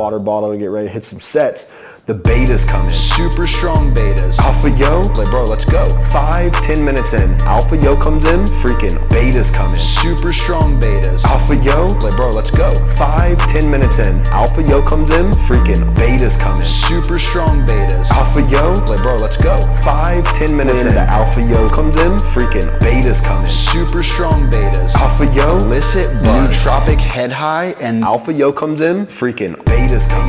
water bottle to get ready to hit some sets. The beta's coming. Super strong betas. Alpha yo, like bro, let's go. 5-10 minutes in, Alpha yo comes in, freaking beta's coming. Super strong betas. Alpha yo, like bro, let's go. 5-10 minutes in, Alpha yo comes in, freaking beta's coming. Super strong betas. Alpha yo, like bro, let's go. 5-10 minutes in, the Alpha yo comes in, freaking beta's coming. Super strong betas. Alpha yo, illicit buzz. Nootropic head high, and Alpha yo comes in, freaking beta's coming.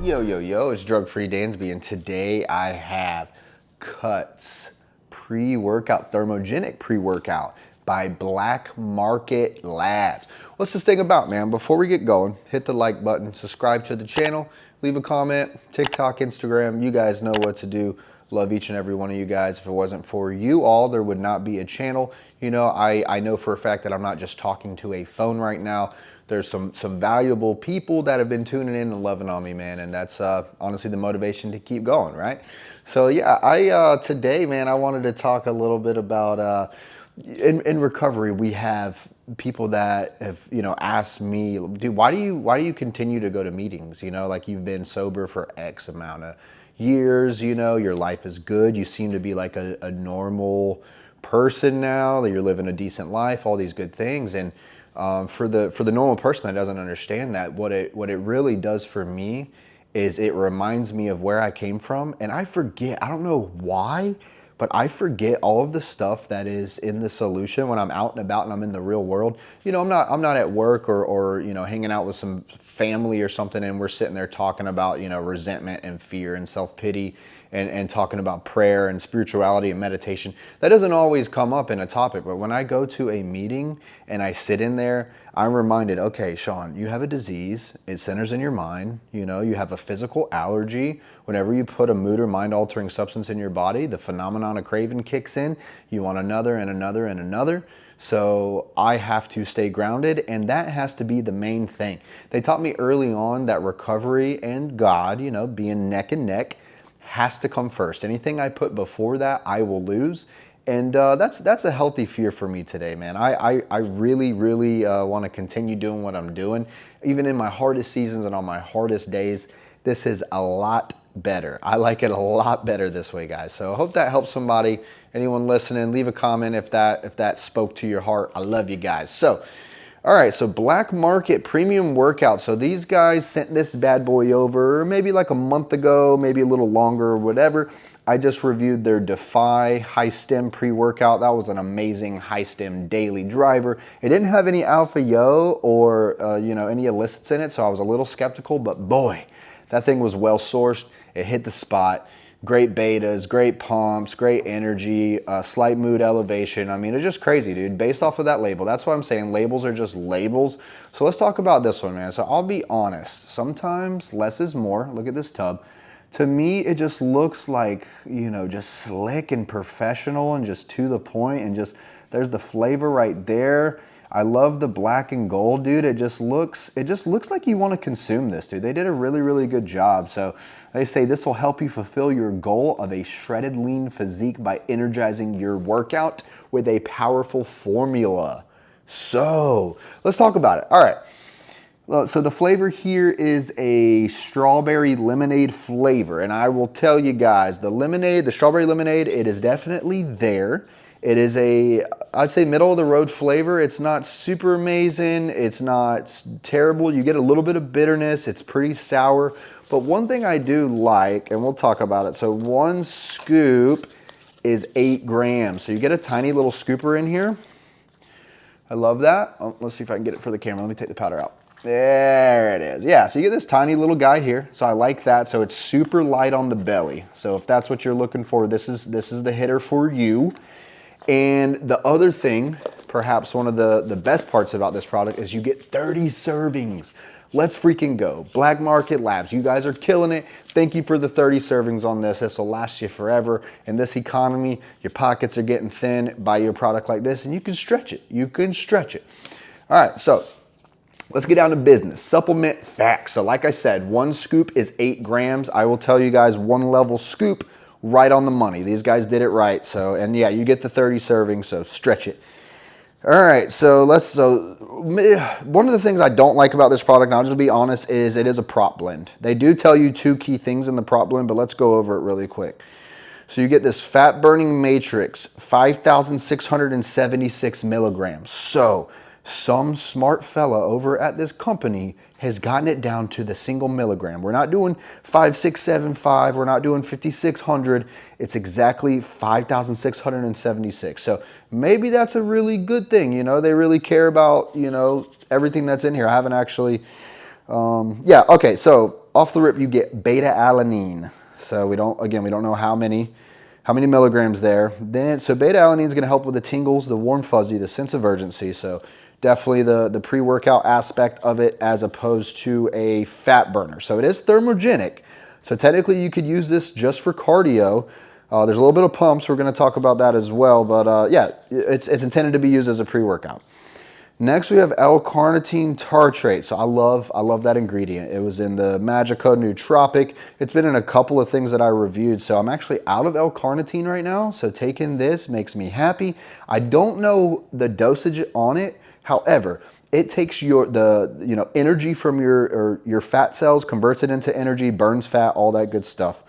Yo, it's Drug-Free Dansby, and today I have Cuts pre-workout, Thermogenic pre-workout by Blackmarket Labs. What's this thing about, man? Before we get going, hit the like button, subscribe to the channel, leave a comment, TikTok, Instagram, you guys know what to do. Love each and every one of you guys. If it wasn't for you all, there would not be a channel. You know, I know for a fact that I'm not just talking to a phone right now. There's some valuable people that have been tuning in and loving on me, man, and that's honestly the motivation to keep going, right? So yeah, today, man, I wanted to talk a little bit about in recovery. We have people that have, you know, asked me, dude, why do you continue to go to meetings? You know, like, you've been sober for X amount of years, you know, your life is good, you seem to be like a normal person now, that you're living a decent life, all these good things. And for the normal person that doesn't understand that, what it really does for me is it reminds me of where I came from, and I forget, I don't know why, but I forget all of the stuff that is in the solution when I'm out and about and I'm in the real world. You know, I'm not at work or you know, hanging out with some family or something, and we're sitting there talking about, you know, resentment and fear and self-pity and talking about prayer and spirituality and meditation. That doesn't always come up in a topic, but when I go to a meeting and I sit in there, I'm reminded, okay, Sean, you have a disease. It centers in your mind. You know, you have a physical allergy. Whenever you put a mood or mind-altering substance in your body, the phenomenon of craving kicks in. You want another and another and another. So I have to stay grounded, and that has to be the main thing. They taught me early on that recovery and God, you know, being neck and neck, has to come first. Anything I put before that, I will lose. And that's a healthy fear for me today, man. I really want to continue doing what I'm doing. Even in my hardest seasons and on my hardest days, this is a lot better. I like it a lot better this way, guys. So I hope that helps somebody. Anyone listening, leave a comment if that spoke to your heart. I love you guys. So, all right, so Blackmarket Premium Workout. So these guys sent this bad boy over maybe like a month ago, maybe a little longer or whatever. I just reviewed their Defy high stem pre-workout. That was an amazing high stem daily driver. It didn't have any Alpha Yo or you know, any illicits in it, so I was a little skeptical, but boy, that thing was well sourced. It hit the spot. Great betas, great pumps, great energy, slight mood elevation. I mean, it's just crazy, dude, based off of that label. That's why I'm saying labels are just labels. So let's talk about this one, man. So I'll be honest. Sometimes less is more. Look at this tub. To me, it just looks like, you know, just slick and professional and just to the point, and just, there's the flavor right there. I love the black and gold, dude. It just looks like you want to consume this, dude. They did a really good job. So they say this will help you fulfill your goal of a shredded lean physique by energizing your workout with a powerful formula. So let's talk about it. All right. Well, so the flavor here is a strawberry lemonade flavor, and I will tell you guys, the strawberry lemonade, it is definitely there. It is I'd say middle of the road flavor. It's not super amazing. It's not terrible. You get a little bit of bitterness. It's pretty sour. But one thing I do like, and we'll talk about it. So one scoop is 8 grams. So you get a tiny little scooper in here. I love that. Oh, let's see if I can get it for the camera. Let me take the powder out. There it is. Yeah, so you get this tiny little guy here. So I like that. So it's super light on the belly. So if that's what you're looking for, this is the hitter for you. And the other thing, perhaps one of the best parts about this product, is you get 30 servings. Let's freaking go. Blackmarket Labs, you guys are killing it. Thank you for the 30 servings on this. This will last you forever. In this economy, your pockets are getting thin. Buy your product like this and you can stretch it. You can stretch it. All right, so let's get down to business. Supplement facts. So like I said, one scoop is 8 grams. I will tell you guys, one level scoop, right on the money. These guys did it right. So, and yeah, you get the 30 servings, so stretch it. All right, one of the things I don't like about this product, and I'll just be honest, is it is a prop blend. They do tell you two key things in the prop blend, but let's go over it really quick. So you get this fat burning matrix, 5,676 milligrams. So some smart fella over at this company has gotten it down to the single milligram. We're not doing 5,675, we're not doing 5,600. It's exactly 5,676. So maybe that's a really good thing. You know, they really care about, you know, everything that's in here. I haven't actually, yeah, okay. So off the rip, you get beta alanine. So we don't know how many milligrams there. So beta alanine is going to help with the tingles, the warm fuzzy, the sense of urgency. So definitely the pre-workout aspect of it as opposed to a fat burner. So it is thermogenic. So technically you could use this just for cardio. There's a little bit of pumps. We're going to talk about that as well. But yeah, it's intended to be used as a pre-workout. Next, we have L-carnitine tartrate. So I love that ingredient. It was in the Magica Nootropic. It's been in a couple of things that I reviewed. So I'm actually out of L-carnitine right now. So taking this makes me happy. I don't know the dosage on it. However, it takes the energy from your fat cells, converts it into energy, burns fat, all that good stuff.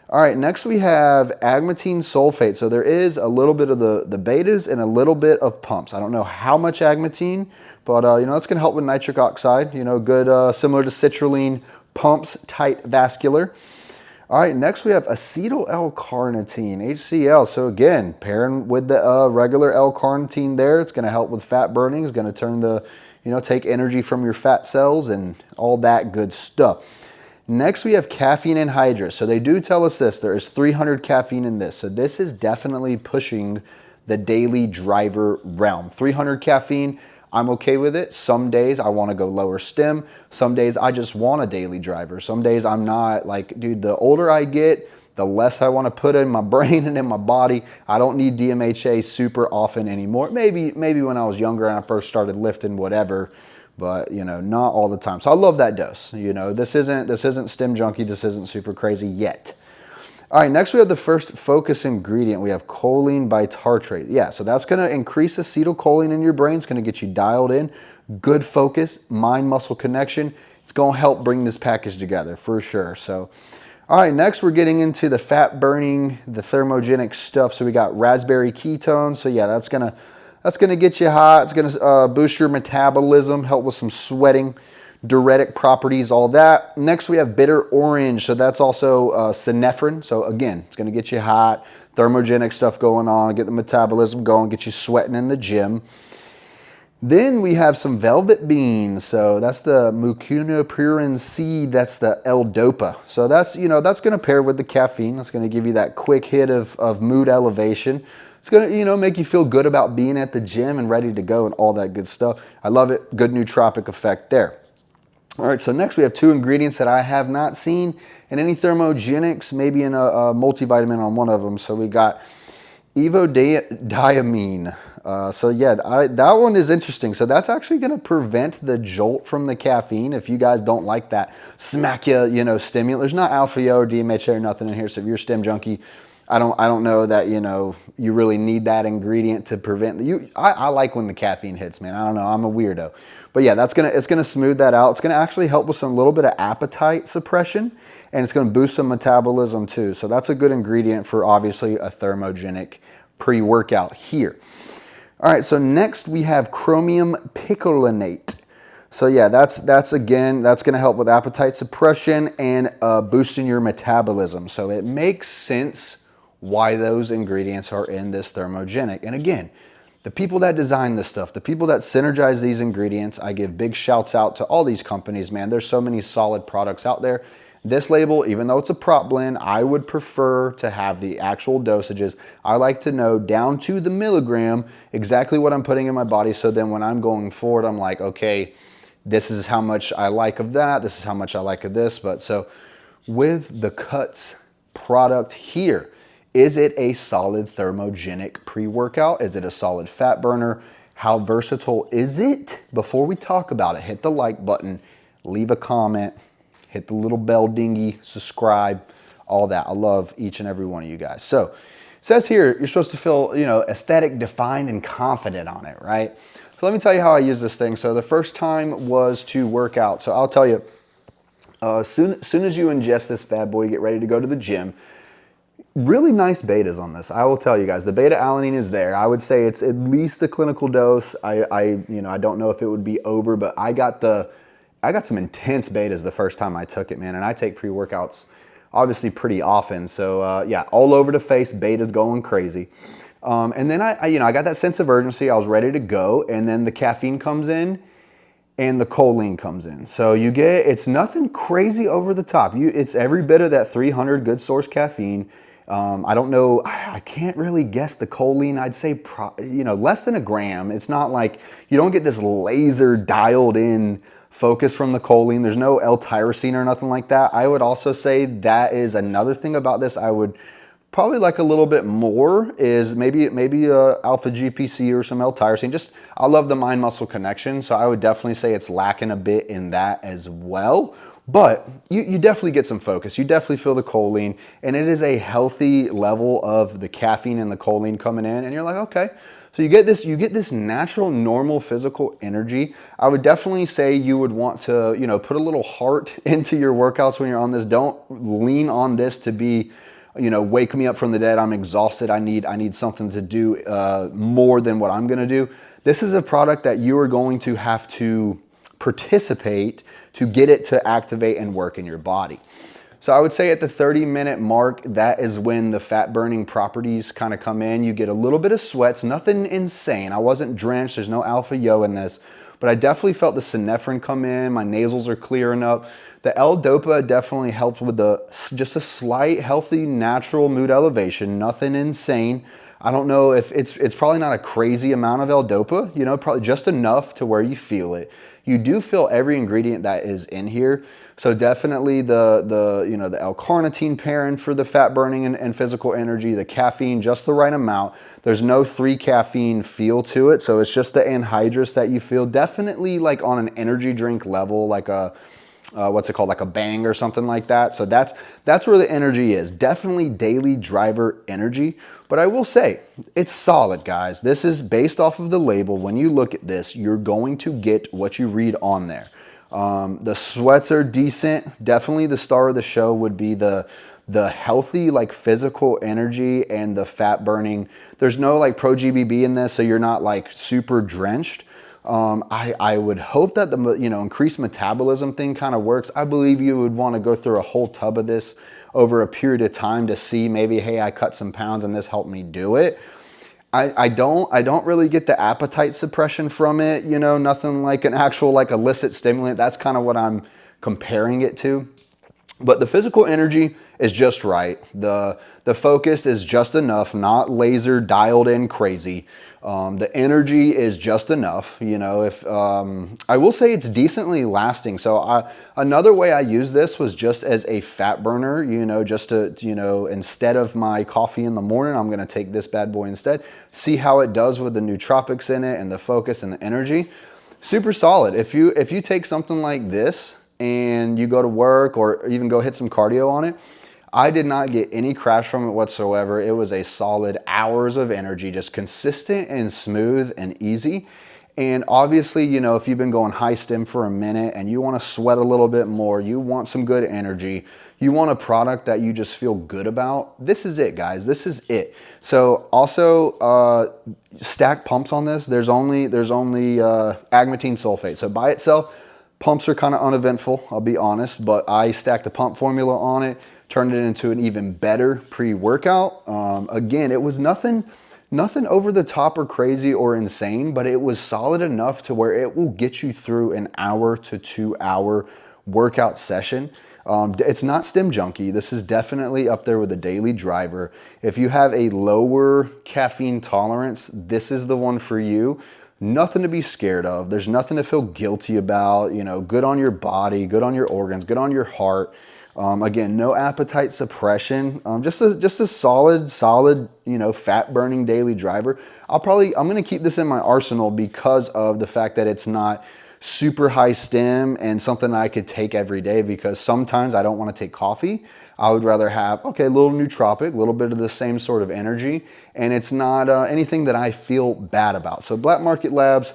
All right, next we have agmatine sulfate. So there is a little bit of the betas and a little bit of pumps. I don't know how much agmatine, but you know, it's gonna help with nitric oxide, you know, good, similar to citrulline, pumps tight vascular. All right, next we have acetyl L-carnitine, HCl. So again, pairing with the regular L-carnitine there, it's gonna help with fat burning. It's gonna turn take energy from your fat cells and all that good stuff. Next, we have caffeine anhydrous. So they do tell us this, there is 300 caffeine in this. So this is definitely pushing the daily driver realm. 300 caffeine, I'm okay with it. Some days I want to go lower stim. Some days I just want a daily driver. Some days I'm not. Like, dude, the older I get, the less I want to put in my brain and in my body. I don't need DMHA super often anymore. Maybe when I was younger and I first started lifting, whatever. But, you know, not all the time. So I love that dose. You know, this isn't stim junkie. This isn't super crazy yet. All right, next we have the first focus ingredient. We have choline bitartrate. Yeah, so that's going to increase acetylcholine in your brain. It's going to get you dialed in. Good focus, mind-muscle connection. It's going to help bring this package together for sure. So, all right, next we're getting into the fat burning, the thermogenic stuff. So we got raspberry ketones. So yeah, that's going to get you hot. It's gonna boost your metabolism, help with some sweating, diuretic properties, all that. Next, we have bitter orange. So that's also synephrine. So again, it's gonna get you hot, thermogenic stuff going on, get the metabolism going, get you sweating in the gym. Then we have some velvet beans. So that's the mucuna purin seed. That's the L-dopa. So that's gonna pair with the caffeine. That's gonna give you that quick hit of mood elevation. It's gonna, make you feel good about being at the gym and ready to go and all that good stuff. I love it. Good nootropic effect there. All right, so next we have two ingredients that I have not seen in any thermogenics, maybe in a multivitamin on one of them. So we got evodimine. So yeah, that one is interesting. So that's actually going to prevent the jolt from the caffeine. If you guys don't like that smack you, stimulant, there's not alpha or DMHA or nothing in here. So if you're a stim junkie, I don't know that, you really need that ingredient to prevent I like when the caffeine hits, man. I don't know. I'm a weirdo. But yeah, it's gonna smooth that out. It's gonna actually help with some little bit of appetite suppression, and it's gonna boost some metabolism too. So that's a good ingredient for obviously a thermogenic pre-workout here. All right, so next we have chromium picolinate. So yeah, that's gonna help with appetite suppression and boosting your metabolism. So it makes sense why those ingredients are in this thermogenic. And again, the people that design this stuff, the people that synergize these ingredients, I give big shouts out to all these companies, man. There's so many solid products out there. This label, even though it's a prop blend, I would prefer to have the actual dosages. I like to know down to the milligram exactly what I'm putting in my body, so then when I'm going forward, I'm like, okay, this is how much I like of that, this is how much I like of this. But so with the Cuts product here, is it a solid thermogenic pre-workout? Is it a solid fat burner? How versatile is it? Before we talk about it, hit the like button, leave a comment, hit the little bell dingy, subscribe, all that. I love each and every one of you guys. So says here, you're supposed to feel, you know, aesthetic, defined, and confident on it, right? So let me tell you how I use this thing. So the first time was to work out. So I'll tell you, soon as you ingest this bad boy, you get ready to go to the gym. Really nice betas on this. I will tell you guys, the beta alanine is there. I would say it's at least the clinical dose. You know, I don't know if it would be over, but I got some intense betas the first time I took it, man. And I take pre-workouts obviously pretty often. So yeah, all over the face, beta's going crazy. And then you know, I got that sense of urgency. I was ready to go, and then the caffeine comes in and the choline comes in. So you get, it's nothing crazy over the top. It's every bit of that 300 good source caffeine. I don't know, I can't really guess the choline. I'd say, you know, less than a gram. It's not like, you don't get this laser dialed in focus from the choline. There's no L-tyrosine or nothing like that. I would also say that is another thing about this. I would probably like a little bit more is maybe alpha GPC or some L-tyrosine. Just, I love the mind muscle connection. So I would definitely say it's lacking a bit in that as well. But you definitely get some focus. You definitely feel the choline, and it is a healthy level of the caffeine and the choline coming in, and you're like, okay. So you get this natural, normal physical energy. I would definitely say you would want to, you know, put a little heart into your workouts when you're on this. Don't lean on this to be, you know, wake me up from the dead. I'm exhausted. I need something to do more than what I'm gonna do. This is a product that you are going to have to participate to get it to activate and work in your body. So I would say at the 30-minute mark, that is when the fat burning properties kind of come in. You get a little bit of sweats, nothing insane. I wasn't drenched, there's no alpha yo in this, but I definitely felt the synephrine come in, my nasals are clearing up. The L-Dopa definitely helped with just a slight, healthy, natural mood elevation, nothing insane. I don't know if it's probably not a crazy amount of L-Dopa, you know, probably just enough to where you feel it. You do feel every ingredient that is in here. So definitely the you know, the L-carnitine pairing for the fat burning and physical energy, the caffeine, just the right amount. There's no 3 caffeine feel to it. So it's just the anhydrous that you feel, definitely like on an energy drink level, like a, what's it called, like a Bang or something like that. So that's where the energy is. Definitely daily driver energy. But I will say, it's solid, guys. This is based off of the label. When you look at this, you're going to get what you read on there. The sweats are decent. Definitely the star of the show would be the healthy, like physical energy and the fat burning. There's no like pro GBB in this, so you're not like super drenched. I would hope that the, you know, increased metabolism thing kind of works. I believe you would want to go through a whole tub of this over a period of time to see maybe, hey, I cut some pounds and this helped me do it. I don't really get the appetite suppression from it, you know, nothing like an actual like illicit stimulant. That's kind of what I'm comparing it to. But the physical energy is just right. The focus is just enough, not laser dialed in crazy. The energy is just enough, you know. If I will say it's decently lasting. So another way I use this was just as a fat burner, you know, just to, you know, instead of my coffee in the morning, I'm gonna take this bad boy instead. See how it does with the nootropics in it and the focus and the energy. Super solid. If you take something like this and you go to work or even go hit some cardio on it, I did not get any crash from it whatsoever. It was a solid hours of energy, just consistent and smooth and easy. And obviously, you know, if you've been going high stim for a minute and you want to sweat a little bit more, you want some good energy, you want a product that you just feel good about, this is it, guys. This is it. So also stack pumps on this. There's only agmatine sulfate. So by itself, pumps are kind of uneventful, I'll be honest, but I stacked the pump formula on it, turned it into an even better pre-workout. Again, it was nothing over the top or crazy or insane, but it was solid enough to where it will get you through an hour to 2 hour workout session. It's not stim junkie. This is definitely up there with a daily driver. If you have a lower caffeine tolerance, this is the one for you. Nothing to be scared of. There's nothing to feel guilty about. You know, good on your body, good on your organs, good on your heart. Again, no appetite suppression. Just a solid, you know, fat burning daily driver. I'm gonna keep this in my arsenal because of the fact that it's not super high stim and something I could take every day, because sometimes I don't want to take coffee. I would rather have, okay, a little nootropic, a little bit of the same sort of energy, and it's not anything that I feel bad about. So Blackmarket Labs,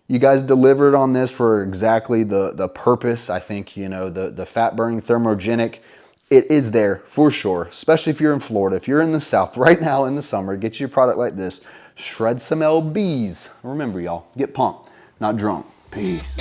you guys delivered on this for exactly the purpose. I think, you know, the fat burning thermogenic, it is there for sure, especially if you're in Florida. If you're in the South right now in the summer, get you a product like this. Shred some LBs. Remember, y'all, get pumped, not drunk. Peace.